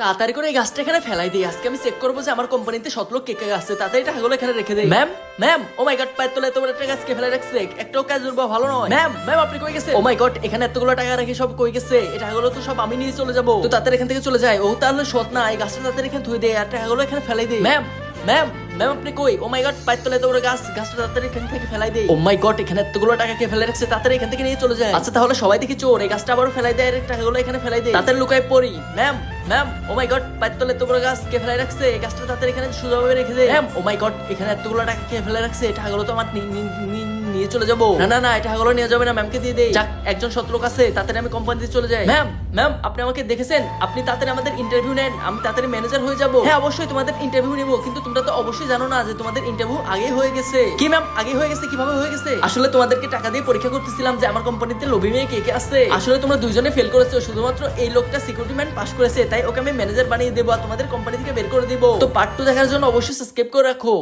তাড়াতাড়ি করে এই গাছটা এখানে ফেলাই দিই। আজকে আমি চেক করবো যে আমার কোম্পানিতে 7 লোক কে কে আছে। তাড়াতাড়ি টাকাগুলো এখানে রেখে দেই। ম্যাম ম্যাম, ও মাই গড, পায়ের তলায় তোমার একটা গাছ কে ফেলে রাখছে, একটাও কাজ করবো ভালো নয়। ম্যাম ম্যাম, আপনি কই গেছে? ও মাই গড, এখানে এতগুলো টাকা রেখে সব কই গেছে? এই টাকাগুলো তো সব আমি নিয়ে চলে যাবো। তো তাড়াতাড়ি এখান থেকে চলে যায়। ও তাহলে সৎ না, এই গাছটা তাড়াতাড়ি এখানে ধুয়ে দেয় আর টাকাগুলো এখানে ফেলাই দেয়। ম্যাম ম্যাম ম্যাম, আপনি কই? ও মাই গড, পায়ের তলায় তোমার গাছটা তাড়াতাড়ি এখান থেকে ফেলাই দেয়। ও মাই গড, এখানে এতগুলো টাকা কে ফেলে রাখছে, তাড়াতাড়ি এখান থেকে নিয়ে চলে যায়। আচ্ছা তাহলে সবাই দেখি চোর, এই গাছটা আবারও ফেলাই দেয় আর টাকাগুলো এখানে ফেলাই দেয়। তাড়াতাড়ি লুকায় পড়ি। ম্যাম ম্যাম, ও মাই গড, পায়ের তলায় এতগুলো গাছ কে ফেলাই রাখছে, এই গাছটা তাড়াতাড়ি এখানে সোজাভাবে রেখে দেয়। ম্যাম, ও মাই গড, এখানে এতগুলো টাকা কে ফেলে রাখছে, এই টাকাগুলো তো আমার নিয়ে চলে যাবো। না না না, এই টাকাগুলো নিয়ে যাবে না, ম্যামকে দিয়ে দেই। যাক, একজন শত্রুক আছে, তাড়াতাড়ি আমি কোম্পানিতে চলে যাই। ম্যাম ম্যাম, আপনি আমাকে দেখেছেন? আপনি তাড়াতাড়ি আমাদের ইন্টারভিউ নেন, আমি তাড়াতাড়ি ম্যানেজার হয়ে যাবো। হ্যাঁ অবশ্যই তোমাদের ইন্টারভিউ নেবো, কিন্তু তোমরা তো অবশ্যই জানো না যে তোমাদের ইন্টারভিউ আগে হয়ে গেছে। কি ম্যাম, আগে হয়ে গেছে? কিভাবে হয়ে গেছে? আসলে তোমাদেরকে টাকা দিয়ে পরীক্ষা করতেছিলাম যে আমার কোম্পানিতে লোভী মেয়ে কে কে আছে। আসলে তোমরা দুইজনে ফেল করেছো, শুধুমাত্র এই লোকটা সিকিউরিটি ম্যান পাস করেছে, তাই ওকে আমি ম্যানেজার বানিয়ে দেবো আর তোমাদের কোম্পানি থেকে বের করে দিব। তো পার্ট 2 দেখার জন্য অবশ্যই সাবস্ক্রাইব করে রাখো।